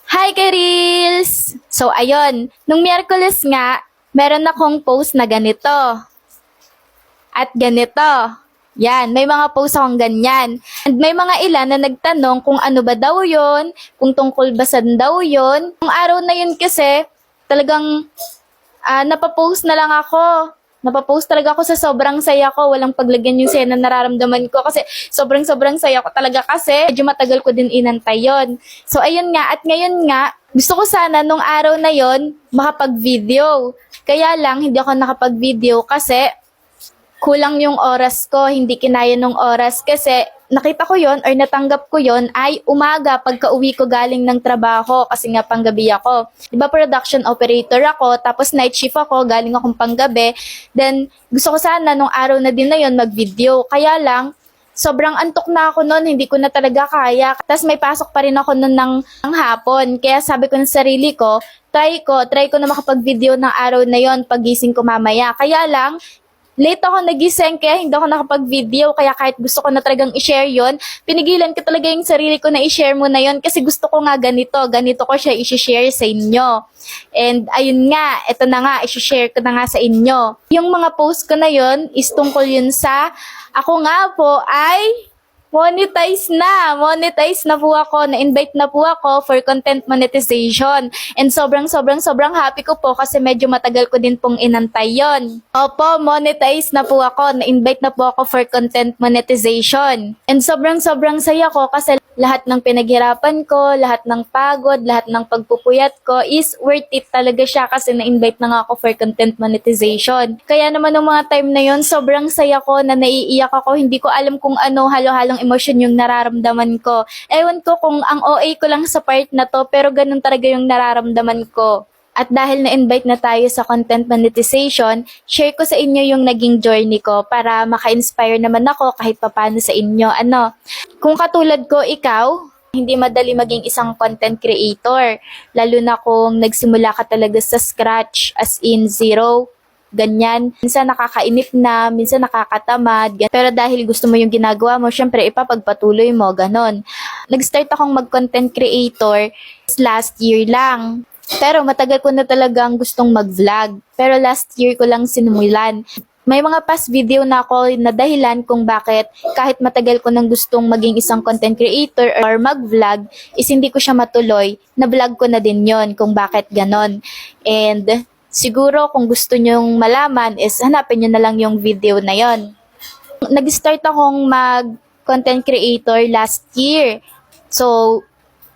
Hi, Karils! So, ayun, nung Miyerkules nga, meron akong post na ganito. At ganito. Yan, may mga post akong ganyan. And may mga ilan na nagtanong kung ano ba daw yon, kung tungkol ba saan daw yon. Yung araw na yun kasi, talagang napapost na lang ako. Napapost talaga ako sa sobrang saya ko. Walang paglagyan yung saya na nararamdaman ko kasi sobrang saya ko talaga kasi medyo matagal ko din inantay yon. So ayun nga, at ngayon nga, gusto ko sana nung araw na yon makapag-video. Kaya lang, hindi ako nakapag-video kasi kulang yung oras ko, hindi kinaya nung oras kasi nakita ko yon or natanggap ko yon ay umaga pagka-uwi ko galing ng trabaho kasi nga panggabi ako. Diba production operator ako, tapos night shift ako, galing akong panggabi. Then gusto ko sana nung araw na din na yon mag-video. Kaya lang, sobrang antok na ako noon, hindi ko na talaga kaya. Tapos may pasok pa rin ako noon ng hapon. Kaya sabi ko sa sarili ko, try ko na makapag-video ng araw na yon pagising ko mamaya. Kaya lang, late ako nagising kaya hindi ako nakapag-video. Kaya kahit gusto ko na talagang i-share yon, pinigilan ko talaga yung sarili ko na i-share mo na yon kasi gusto ko nga ganito ko siya i-share sa inyo. And ayun nga, eto na nga, i-share ko na nga sa inyo. Yung mga post ko na yon is tungkol yun sa ako nga po ay monetize na po ako, na-invite na po ako for content monetization. And sobrang happy ko po kasi medyo matagal ko din pong inantay yon. Opo, monetize na po ako, na-invite na po ako for content monetization. And sobrang saya ko kasi lahat ng pinaghirapan ko, lahat ng pagod, lahat ng pagpupuyat ko is worth it talaga siya kasi na-invite na nga ako for content monetization. Kaya naman ng mga time na yon, sobrang saya ko na naiiyak ako. Hindi ko alam kung ano, halo-halong emosyon yung nararamdaman ko. Ewan ko kung ang OA ko lang sa part na to, pero ganun talaga yung nararamdaman ko. At dahil na-invite na tayo sa content monetization, share ko sa inyo yung naging journey ko para maka-inspire naman ako kahit papano sa inyo. Kung katulad ko, ikaw, hindi madali maging isang content creator. Lalo na kung nagsimula ka talaga sa scratch, as in zero, ganyan. Minsan nakakainip na, minsan nakakatamad, ganyan. Pero dahil gusto mo yung ginagawa mo, syempre ipapagpatuloy mo, ganon. Nag-start akong mag-content creator last year lang. Pero matagal ko na talagang gustong mag-vlog. Pero last year ko lang sinimulan. May mga past video na ako na dahilan kung bakit kahit matagal ko nang gustong maging isang content creator or mag-vlog, is hindi ko siya matuloy. Na-vlog ko na din yon kung bakit ganon. And siguro kung gusto nyong malaman is hanapin nyo na lang yung video na yon. Nag-start akong mag-content creator last year. So,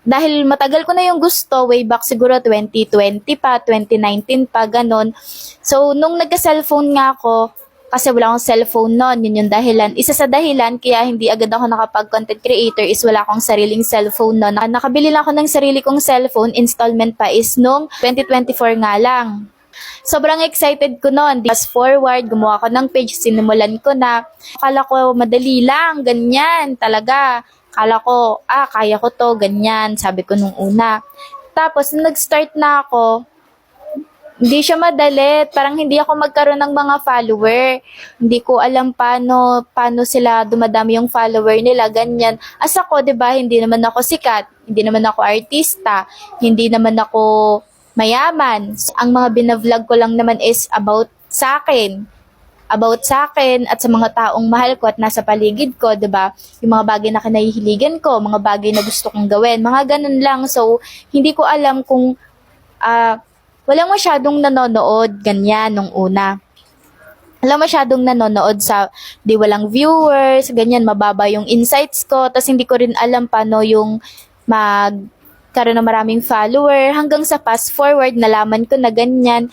dahil matagal ko na yung gusto, way back siguro 2020 pa, 2019 pa, ganon. So, nung nagka-cellphone nga ako, kasi wala akong cellphone noon, yun yung dahilan. Isa sa dahilan, kaya hindi agad ako nakapag-content creator is wala akong sariling cellphone noon. Nakabili lang ako ng sarili kong cellphone, installment pa is nung 2024 nga lang. Sobrang excited ko noon. Fast forward, gumawa ko ng page, sinimulan ko na. Akala ko madali lang, ganyan, talaga. Akala ko, kaya ko to, ganyan, sabi ko nung una. Tapos, nag-start na ako, hindi siya madali. Parang hindi ako magkaroon ng mga follower. Hindi ko alam paano sila dumadami yung follower nila, ganyan. As ako, diba, hindi naman ako sikat, hindi naman ako artista, hindi naman ako mayaman. Ang mga binavlog ko lang naman is about sa akin at sa mga taong mahal ko at nasa paligid ko, 'di ba? Yung mga bagay na kinahihiligan ko, mga bagay na gusto kong gawin, mga ganun lang. So, hindi ko alam kung walang masyadong nanonood ganyan nung una. Walang masyadong nanonood walang viewers, ganyan, mababa yung insights ko, tapos hindi ko rin alam paano yung magkaroon ng maraming follower hanggang sa fast forward nalaman ko na ganyan.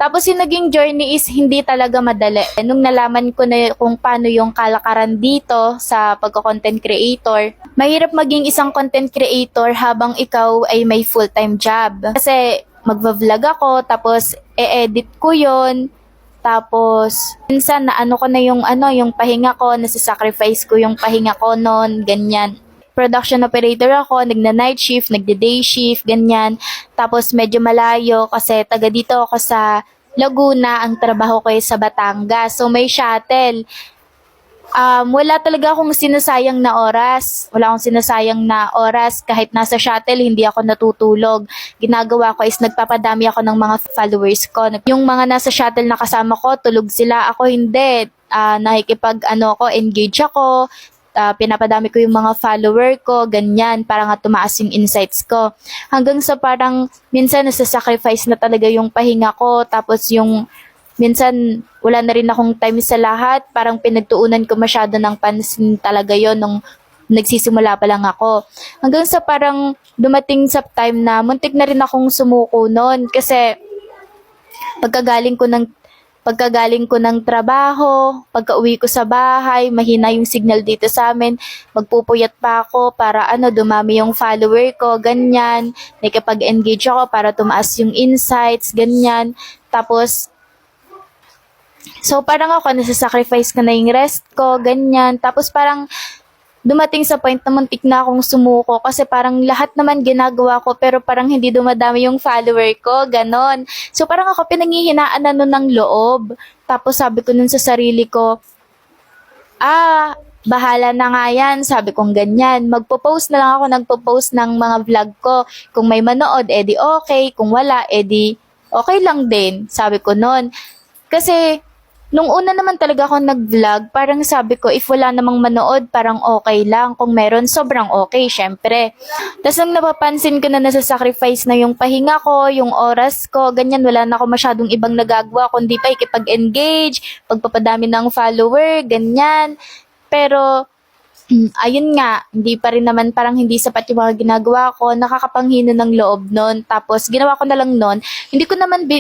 Tapos yung naging journey is hindi talaga madali. Nung nalaman ko na kung paano yung kalakaran dito sa pagko-content creator, mahirap maging isang content creator habang ikaw ay may full-time job. Kasi magva-vlog ako, tapos e-edit ko yon, tapos minsan na ko na yung pahinga ko, nasa-sacrifice ko yung pahinga ko noon, ganyan. Production operator ako, nagna-night shift, nagda-day shift, ganyan. Tapos medyo malayo kasi taga dito ako sa Laguna, ang trabaho ko ay sa Batangas. So may shuttle. Wala talaga akong sinasayang na oras. Wala akong sinasayang na oras. Kahit nasa shuttle, hindi ako natutulog. Ginagawa ko is nagpapadami ako ng mga followers ko. Yung mga nasa shuttle na kasama ko, tulog sila. Ako hindi. Engage ako. Pinapadami ko yung mga follower ko, ganyan, para nga tumaas yung insights ko. Hanggang sa parang minsan nasa-sacrifice na talaga yung pahinga ko. Tapos yung minsan, wala na rin akong time sa lahat. Parang pinagtuunan ko masyado ng pansin talaga yon nung nagsisimula pa lang ako. Hanggang sa parang dumating sa time na muntik na rin akong sumuko noon. Kasi pagkagaling ko ng trabaho, pagka-uwi ko sa bahay, mahina yung signal dito sa amin, magpupuyat pa ako para dumami yung follower ko, ganyan. Nakipag-engage ako para tumaas yung insights, ganyan. Tapos, so, parang ako, nasa-sacrifice ko na yung rest ko, ganyan. Tapos, parang dumating sa point na muntik na akong sumuko kasi parang lahat naman ginagawa ko pero parang hindi dumadami yung follower ko, ganon. So, parang ako pinanghihinaan na nun ng loob. Tapos, sabi ko nun sa sarili ko, bahala na nga yan, sabi kong ganyan. Nagpo-post ng mga vlog ko. Kung may manood, edi okay. Kung wala, edi okay lang din, sabi ko nun. Kasi, nung una naman talaga ako nag-vlog, parang sabi ko, if wala namang manood, parang okay lang. Kung meron, sobrang okay, syempre. Tapos nung napapansin ko na nasa-sacrifice na yung pahinga ko, yung oras ko, ganyan, wala na ako masyadong ibang nagagawa, kundi pa ikipag-engage, pagpapadami ng follower, ganyan. Pero, ayun nga, hindi pa rin naman, parang hindi sapat yung mga ginagawa ko, nakakapanghina ng loob nun. Tapos, ginawa ko na lang nun, hindi ko naman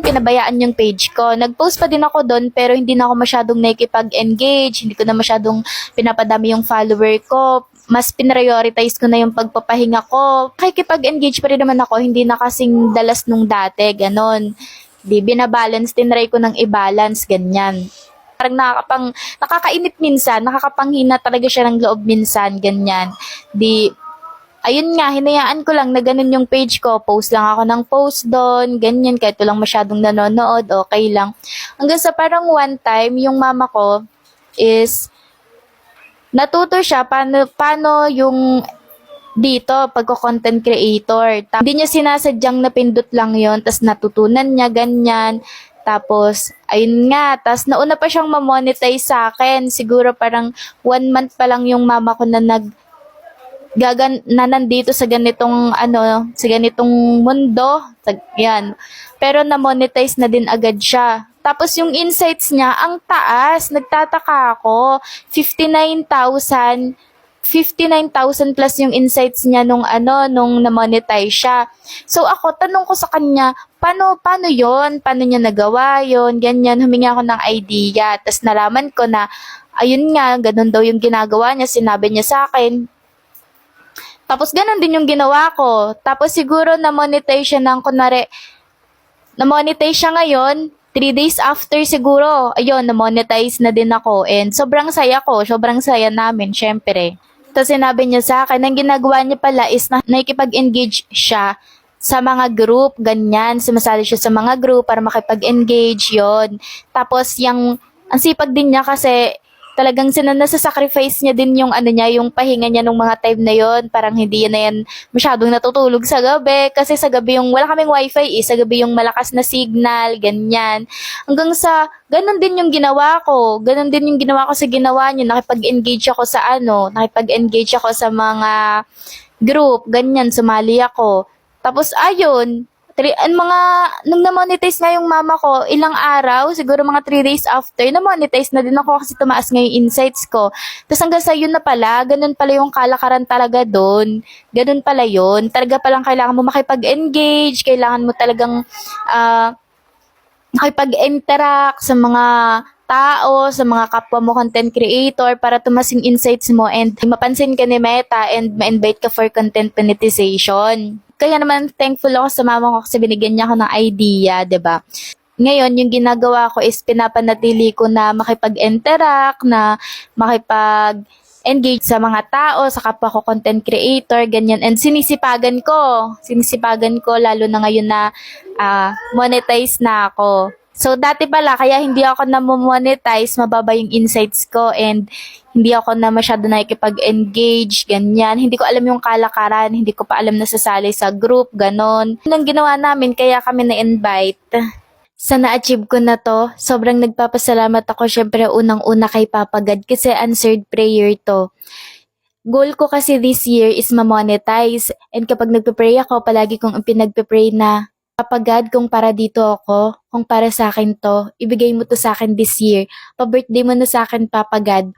pinabayaan yung page ko. Nag-post pa din ako doon, pero hindi na ako masyadong nakikipag-engage, hindi ko na masyadong pinapadami yung follower ko. Mas pinrioritize ko na yung pagpapahinga ko. Nakikipag-engage pa rin naman ako, hindi na kasing dalas nung dati, ganon. Di, binabalance, tinry ko ng i-balance, ganyan. Parang nakakainit minsan, nakakapanghina talaga siya ng loob minsan, ganyan. Di, ayun nga, hinayaan ko lang na ganun yung page ko, post lang ako ng post doon, ganyan, kahit walang masyadong nanonood, okay lang. Hanggang sa parang one time, yung mama ko is, natuto siya paano yung dito, pagko-content creator. Hindi niya sinasadyang napindot lang yon, tas natutunan niya, ganyan. Tapos, ayun nga, tas nauna pa siyang ma-monetize sa akin. Siguro parang 1 month pa lang yung mama ko na nandito sa ganitong mundo. Yan. Pero na-monetize na din agad siya. Tapos yung insights niya, ang taas. Nagtataka ako. 59,000 plus yung insights niya nung na-monetize siya. So ako, tanong ko sa kanya, paano yon? Paano niya nagawa yon? Ganyan, humingi ako ng idea. Tapos nalaman ko na, ayun nga, ganun daw yung ginagawa niya, sinabi niya sa akin. Tapos ganun din yung ginawa ko. Tapos siguro na-monetize siya na-monetize siya ngayon, 3 days after siguro, ayun, na-monetize na din ako. And sobrang saya namin, syempre. Tapos sinabi niya sa akin, ang ginagawa niya pala is na nakikipag-engage siya sa mga group, ganyan. Sumasali siya sa mga group para makipag-engage, yon. Tapos ang sipag din niya kasi talagang nasa-sacrifice niya din yung yung pahinga niya nung mga time na yon. Parang hindi na yan masyadong natutulog sa gabi kasi sa gabi yung wala kaming wifi sa gabi yung malakas na signal, ganyan. Hanggang sa ganun din yung ginawa ko. Ganun din yung ginawa ko sa ginawa niya. Nakipag-engage ako sa mga group, ganyan, sumali ako. Tapos ayun, nung na-monetize nga yung mama ko, ilang araw, siguro mga 3 days after, na-monetize na din ako kasi tumaas nga yung insights ko. Tapos hanggang sa yun na pala, ganun pala yung kalakaran talaga doon. Ganun pala yun. Talaga palang kailangan mo makipag-engage, kailangan mo talagang makipag-interact sa mga tao, sa mga kapwa mo content creator para tumas yung insights mo and mapansin ka ni Meta and ma-invite ka for content monetization. Kaya naman thankful ako sa mama ko kasi binigyan niya ako ng idea, 'di ba? Ngayon, yung ginagawa ko is pinapanatili ko na makipag-interact, na makipag-engage sa mga tao, sa kapwa ko content creator, ganyan. And sinisipagan ko lalo na ngayon na monetize na ako. So, dati pala, kaya hindi ako na-monetize, mababa yung insights ko and hindi ako na masyado nakikipag-engage, ganyan. Hindi ko alam yung kalakaran, hindi ko pa alam na sasali sa group, ganon. Yun ang ginawa namin, kaya kami na-invite. Sa na-achieve ko na to, sobrang nagpapasalamat ako syempre unang-una kay Papa God kasi answered prayer to. Goal ko kasi this year is ma-monetize and kapag nagpe-pray ako, palagi kong pinagpe-pray na Papa God, kung para dito ako, kung para sa akin to, ibigay mo to sa akin this year. Pa-birthday mo na sa akin, Papa God.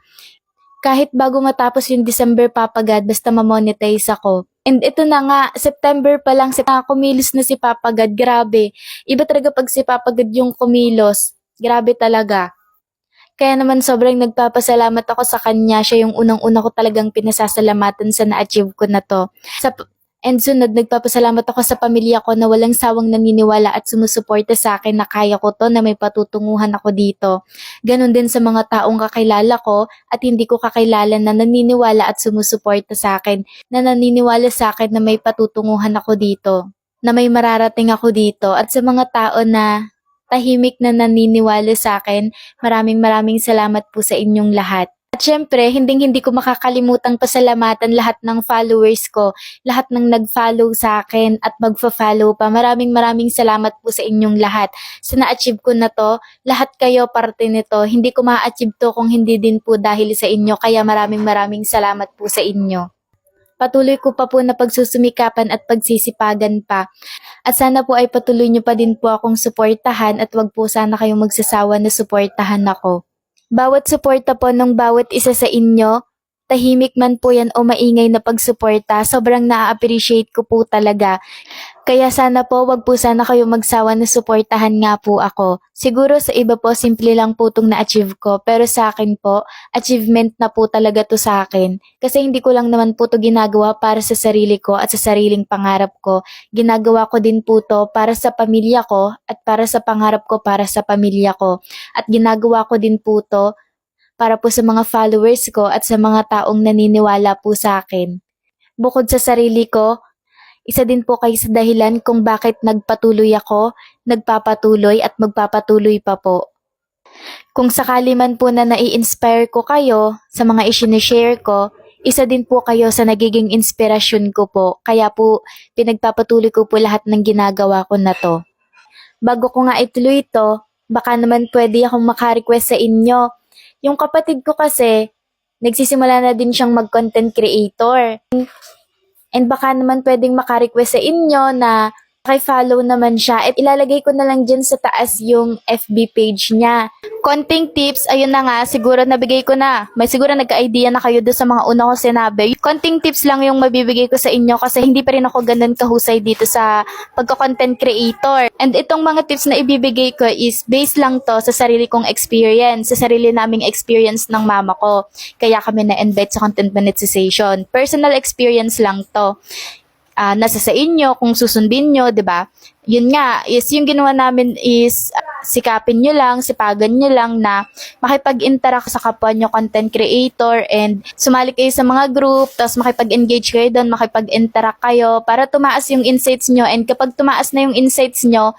Kahit bago matapos yung December, Papa God, basta ma-monetize ako. And ito na nga, September pa lang, kumilos na si Papa God, grabe. Iba talaga pag si Papa God yung kumilos. Grabe talaga. Kaya naman sobrang nagpapasalamat ako sa kanya. Siya yung unang-una ko talagang pinasasalamatan sa na-achieve ko na to. And sunod, nagpapasalamat ako sa pamilya ko na walang sawang naniniwala at sumusuporta sa akin na kaya ko to, na may patutunguhan ako dito. Ganon din sa mga taong kakilala ko at hindi ko kakilala na naniniwala at sumusuporta sa akin, na naniniwala sa akin na may patutunguhan ako dito, na may mararating ako dito. At sa mga tao na tahimik na naniniwala sa akin, maraming salamat po sa inyong lahat. At syempre, hindi ko makakalimutang pasalamatan lahat ng followers ko, lahat ng nag-follow sa akin at magfa-follow pa. Maraming salamat po sa inyong lahat. Sa na-achieve ko na to, lahat kayo parte nito. Hindi ko ma-achieve to kung hindi din po dahil sa inyo. Kaya maraming salamat po sa inyo. Patuloy ko pa po na pagsusumikapan at pagsisipagan pa. At sana po ay patuloy nyo pa din po akong suportahan at wag po sana kayong magsasawa na suportahan ako. Bawat suporta po ng bawat isa sa inyo, tahimik man po yan o maingay na pagsuporta, sobrang na-appreciate ko po talaga. Kaya sana po wag po sana kayo magsawa na suportahan nga po ako. Siguro sa iba po simple lang po itong na-achieve ko, pero sa akin po, achievement na po talaga to sa akin. Kasi hindi ko lang naman po to ginagawa para sa sarili ko at sa sariling pangarap ko. Ginagawa ko din po to para sa pamilya ko at para sa pangarap ko para sa pamilya ko. At ginagawa ko din po to para po sa mga followers ko at sa mga taong naniniwala po sa akin. Bukod sa sarili ko, isa din po kayo sa dahilan kung bakit nagpatuloy ako, nagpapatuloy at magpapatuloy pa po. Kung sakali man po na nai-inspire ko kayo sa mga isinishare ko, isa din po kayo sa nagiging inspirasyon ko po. Kaya po pinagpapatuloy ko po lahat ng ginagawa ko na to. Bago ko nga ituloy ito, baka naman pwede akong maka-request sa inyo. Yung kapatid ko kasi, nagsisimula na din siyang mag-content creator. And baka naman pwedeng maka-request sa inyo na follow naman siya. At ilalagay ko na lang dyan sa taas yung FB page niya. Konting tips, ayun na nga, siguro nabigay ko na. May siguro nagka-idea na kayo doon sa mga una ko sinabi. Konting tips lang yung mabibigay ko sa inyo kasi hindi pa rin ako ganun kahusay dito sa pagka-content creator. And itong mga tips na ibibigay ko is based lang to sa sarili kong experience, sa sarili naming experience ng mama ko. Kaya kami na-invite sa content monetization. Personal experience lang to. Nasa sa inyo kung susundin nyo, 'di ba? Yun nga, is yung ginawa namin is sikapin nyo lang, sipagan nyo lang na makipag-interact sa kapwa nyo content creator and sumali kayo sa mga group, tapos makipag-engage kayo doon, makipag-interact kayo para tumaas yung insights nyo. And kapag tumaas na yung insights nyo,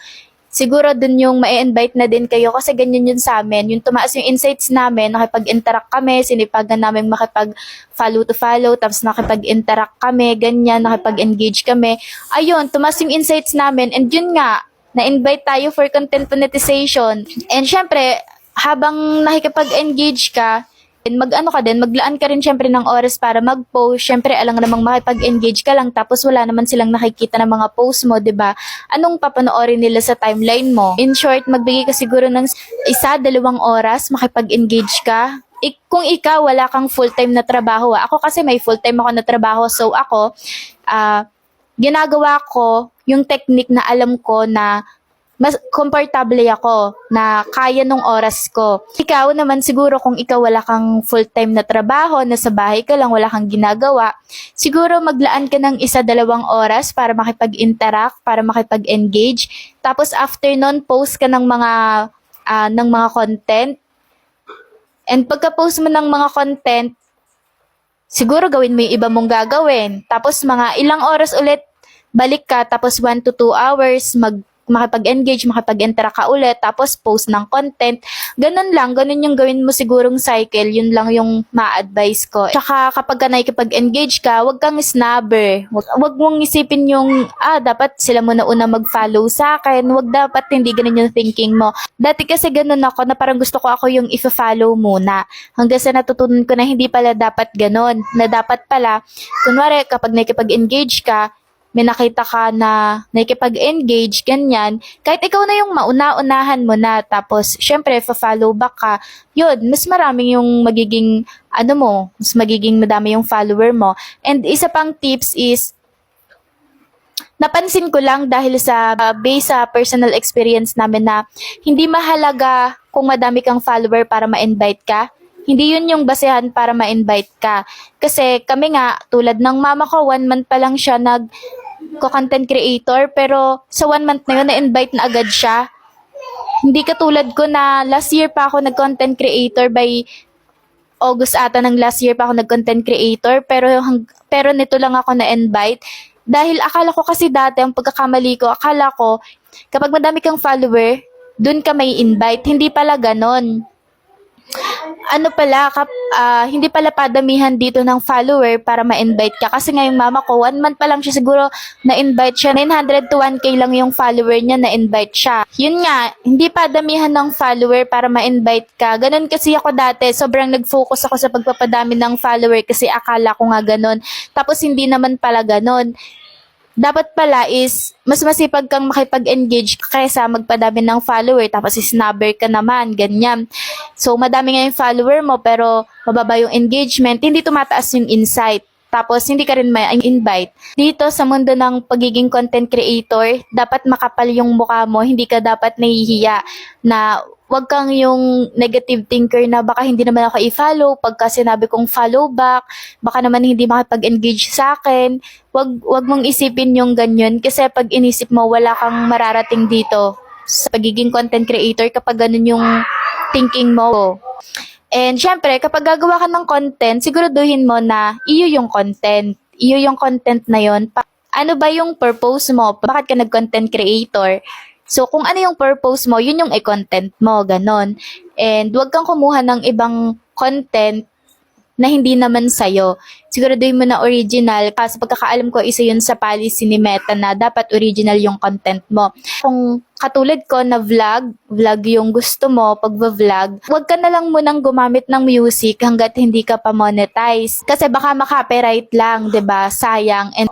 siguro dun yung ma-invite na din kayo kasi ganyan yun sa amin. Yung tumaas yung insights namin, nakipag-interact kami, sinipagan namin makipag-follow to follow, tapos nakipag-interact kami, ganyan, nakipag-engage kami. Ayun, tumaas yung insights namin and yun nga, na-invite tayo for content monetization. And syempre, habang nakikipag-engage ka, maglaan ka rin syempre ng oras para mag-post. Syempre, alang namang makipag-engage ka lang tapos wala naman silang nakikita ng mga post mo, 'di ba? Anong papanoorin nila sa timeline mo? In short, magbigay ka siguro ng 1-2 oras makipag-engage ka. Kung ikaw wala kang full-time na trabaho, ako kasi may full-time ako na trabaho, so ako ginagawa ko yung technique na alam ko na mas komportable ako na kaya nung oras ko. Ikaw naman siguro kung ikaw wala kang full-time na trabaho, nasa bahay ka lang, wala kang ginagawa, siguro maglaan ka ng 1-2 oras para makipag-interact, para makipag-engage. Tapos after nun, post ka ng mga content. And pagka-post mo ng mga content, siguro gawin mo yung iba mong gagawin. Tapos mga ilang oras ulit, balik ka, tapos 1 to 2 hours, makipag-engage, makipag-interact ka ulit, tapos post ng content. Ganun lang, ganun yung gawin mo sigurong cycle, yun lang yung ma-advise ko. Tsaka kapag ka nakikipag-engage ka, wag kang snobber. Wag mong isipin yung, dapat sila muna una mag-follow sa akin. Wag dapat hindi ganun yung thinking mo. Dati kasi ganun ako, na parang gusto ko ako yung i-follow muna. Hanggang sa natutunan ko na hindi pala dapat ganun. Na dapat pala, kunwari kapag nakikipag-engage ka, may nakita ka na nakikipag-engage, ganyan, kahit ikaw na yung mauna-unahan mo na, tapos, syempre, follow back ka, yun, mas maraming yung magiging, mas magiging madami yung follower mo. And isa pang tips is, napansin ko lang dahil sa based sa personal experience namin na hindi mahalaga kung madami kang follower para ma-invite ka. Hindi yun yung basehan para ma-invite ka. Kasi kami nga, tulad ng mama ko, 1 month pa lang siya content creator, pero sa 1 month na yun, na-invite na agad siya. Hindi katulad ko na last year pa ako nag-content creator, by August ata ng last year pa ako nag-content creator, pero nito lang ako na-invite. Dahil akala ko kasi dati, ang pagkakamali ko, akala ko, kapag madami kang follower, dun ka may invite. Hindi pala ganon. Hindi pala padamihan dito ng follower para ma-invite ka. Kasi ngayong mama ko, 1 month pa lang siya siguro na-invite siya. 900 to 1K lang yung follower niya, na-invite siya. Yun nga, hindi padamihan ng follower para ma-invite ka. Ganon kasi ako dati. Sobrang nag-focus ako sa pagpapadami ng follower kasi akala ko nga ganon. Tapos hindi naman pala ganon. Dapat pala is mas masipag kang makipag-engage kaysa magpadami ng follower, tapos snubber ka naman, ganyan. So madami nga yung follower mo pero mababa yung engagement, hindi tumataas yung insight. Tapos hindi ka rin ma-invite. Dito sa mundo ng pagiging content creator, dapat makapal yung mukha mo, hindi ka dapat nahihiya na wag kang yung negative thinker na baka hindi naman ako i-follow pagka sinabi kong follow back, baka naman hindi makipag-engage sa akin. Wag mong isipin yung ganyan kasi pag inisip mo wala kang mararating dito sa pagiging content creator kapag ganun yung thinking mo. And syempre, kapag gagawa ka ng content, siguraduhin mo na iyo yung content. Iyo yung content na yon. Ano ba yung purpose mo? Bakit ka nag-content creator? So, kung ano yung purpose mo, yun yung i-content mo, ganon. And huwag kang kumuha ng ibang content na hindi naman sa'yo. Siguraduhin mo na original. Kasi pagkakaalam ko, isa yun sa policy ni Meta na dapat original yung content mo. Kung katulad ko na vlog yung gusto mo, pag-vlog, huwag ka na lang munang gumamit ng music hanggat hindi ka pa monetize. Kasi baka makapiright lang, 'di ba? Sayang. And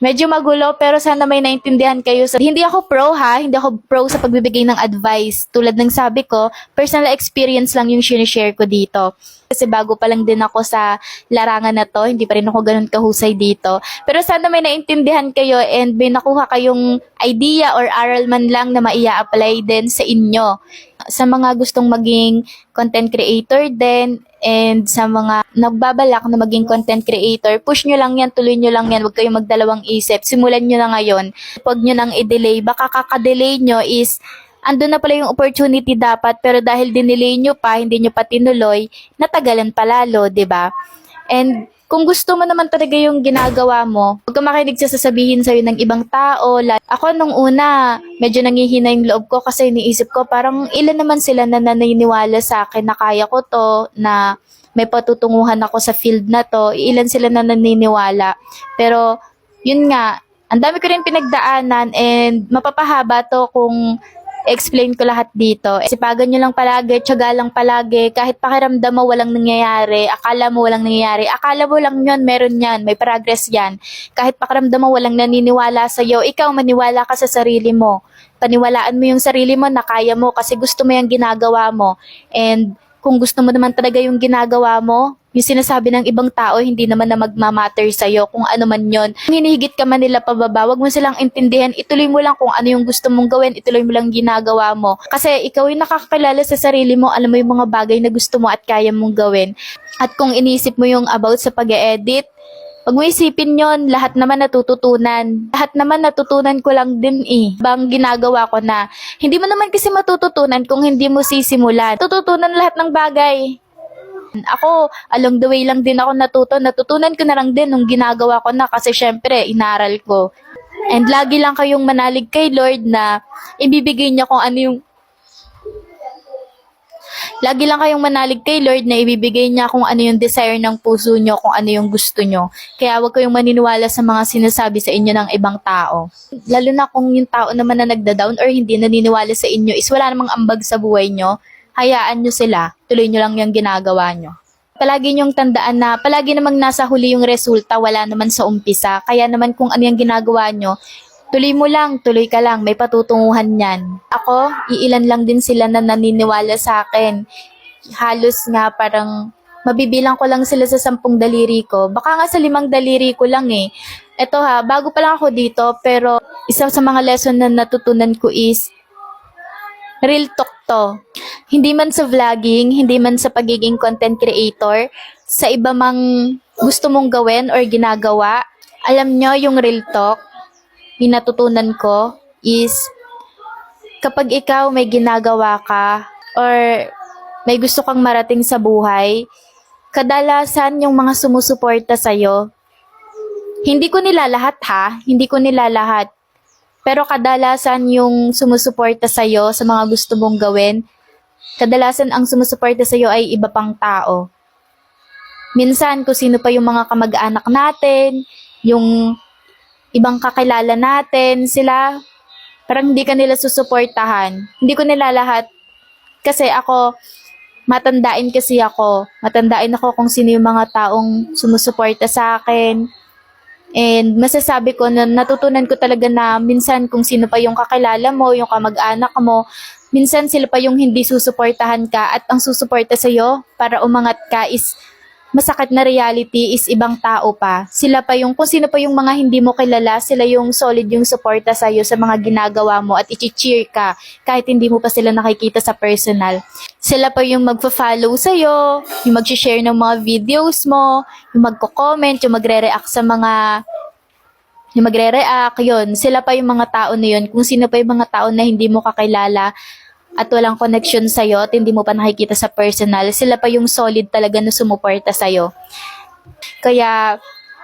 medyo magulo pero sana may naintindihan kayo. Hindi ako pro hindi ako pro sa pagbibigay ng advice. Tulad ng sabi ko, personal experience lang yung sinishare ko dito. Kasi bago pa lang din ako sa larangan na to, hindi pa rin ako ganun kahusay dito. Pero sana may naintindihan kayo and may nakuha kayong idea or aral man lang na maia-apply din sa inyo. Sa mga gustong maging content creator din, and sa mga nagbabalak na maging content creator, push nyo lang yan, tuloy nyo lang yan, huwag kayong magdalawang isip, simulan nyo na ngayon. Huwag nyo nang i-delay, baka kaka-delay nyo is, andun na pala yung opportunity dapat, pero dahil dinelay nyo pa, hindi nyo pa tinuloy, natagalan palalo, ba diba? And kung gusto mo naman talaga yung ginagawa mo, huwag ka makinig sa sasabihin sa'yo ng ibang tao. Ako nung una, medyo nangihina yung loob ko kasi iniisip ko parang ilan naman sila na naniniwala sa akin na kaya ko to, na may patutunguhan ako sa field na to. Ilan sila na naniniwala. Pero yun nga, ang dami ko rin pinagdaanan and mapapahaba to kung explain ko lahat dito. Sipagan nyo lang palagi, tiyaga lang palagi, kahit pakiramdam mo walang nangyayari, akala mo walang nangyayari, akala mo lang yun, meron yan, may progress yan. Kahit pakiramdam mo walang naniniwala sa'yo, ikaw maniwala ka sa sarili mo. Paniwalaan mo yung sarili mo na kaya mo kasi gusto mo yung ginagawa mo. And kung gusto mo naman talaga yung ginagawa mo, yung sinasabi ng ibang tao, hindi naman na magmamatter sa'yo kung ano man yon. Kung hinihigit ka man nila pababa, wag mo silang intindihan, ituloy mo lang kung ano yung gusto mong gawin, ituloy mo lang ginagawa mo. Kasi ikaw yung nakakakilala sa sarili mo, alam mo yung mga bagay na gusto mo at kaya mong gawin. At kung inisip mo yung about sa pag-e-edit, wag mo isipin yon, lahat naman natututunan. Lahat naman natutunan ko lang din Bang ginagawa ko na. Hindi mo naman kasi matututunan kung hindi mo sisimulan. Tututunan lahat ng bagay. Ako, along the way lang din ako natutunan ko na lang din nung ginagawa ko na kasi syempre, inaral ko. And lagi lang kayong manalig kay Lord na ibibigay niya kung ano yung Lagi lang kayong manalig kay Lord na ibibigay niya kung ano yung desire ng puso nyo, kung ano yung gusto nyo. Kaya huwag kayong maniniwala sa mga sinasabi sa inyo ng ibang tao. Lalo na kung yung tao naman na nagda-down or hindi naniniwala sa inyo is wala namang ambag sa buhay nyo, hayaan nyo sila, tuloy nyo lang yung ginagawa nyo. Palagi nyong tandaan na palagi namang nasa huli yung resulta, wala naman sa umpisa. Kaya naman kung ano yung ginagawa nyo, tuloy mo lang, tuloy ka lang, may patutunguhan yan. Ako, iilan lang din sila na naniniwala sa akin. Halos nga parang mabibilang ko lang sila sa 10 daliri ko. Baka nga sa 5 daliri ko lang eh. Eto ha, bago pa lang ako dito, pero isa sa mga lesson na natutunan ko is real talk to. Hindi man sa vlogging, hindi man sa pagiging content creator, sa iba mang gusto mong gawin or ginagawa, alam nyo yung real talk, yung natutunan ko is kapag ikaw may ginagawa ka or may gusto kang marating sa buhay, kadalasan yung mga sumusuporta sa'yo, hindi ko nilalahat ha, hindi ko nilalahat, pero kadalasan yung sumusuporta sa'yo sa mga gusto mong gawin, kadalasan ang sumusuporta sa'yo ay iba pang tao. Minsan kung sino pa yung mga kamag-anak natin, yung ibang kakilala natin, sila, parang hindi ka nila susuportahan. Hindi ko nila lahat. Kasi ako, matandain ako kung sino yung mga taong sumusuporta sa akin. And masasabi ko na natutunan ko talaga na minsan kung sino pa yung kakilala mo, yung kamag-anak mo, minsan sila pa yung hindi susuportahan ka at ang susuporta sa'yo para umangat ka is masakit na reality is ibang tao pa. Sila pa yung, kung sino pa yung mga hindi mo kilala, sila yung solid yung suporta sa'yo sa mga ginagawa mo at i-cheer ka kahit hindi mo pa sila nakikita sa personal. Sila pa yung magpa-follow sa'yo, yung mag-share ng mga videos mo, yung magko-comment, yung magre-react sa mga yun. Sila pa yung mga tao na yun. Kung sino pa yung mga tao na hindi mo kakilala, at walang connection sa'yo at hindi mo pa nakikita sa personal, sila pa yung solid talaga na sumuporta sa'yo. Kaya,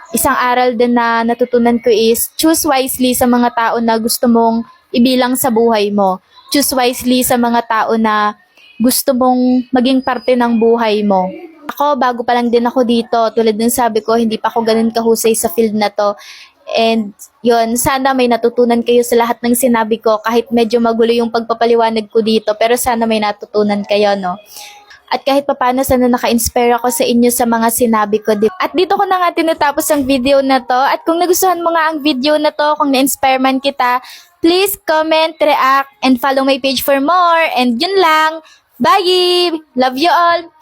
isang aral din na natutunan ko is, choose wisely sa mga tao na gusto mong ibilang sa buhay mo. Choose wisely sa mga tao na gusto mong maging parte ng buhay mo. Ako, bago pa lang din ako dito, tulad ng sabi ko, hindi pa ako ganun kahusay sa field na to. And yun, sana may natutunan kayo sa lahat ng sinabi ko kahit medyo magulo yung pagpapaliwanag ko dito, pero sana may natutunan kayo, no? At kahit papano, sana naka-inspire ako sa inyo sa mga sinabi ko. At dito ko na nga tinatapos ang video na to. At kung nagustuhan mo nga ang video na to, kung na-inspire man kita, please comment, react, and follow my page for more. And yun lang. Bye! Love you all!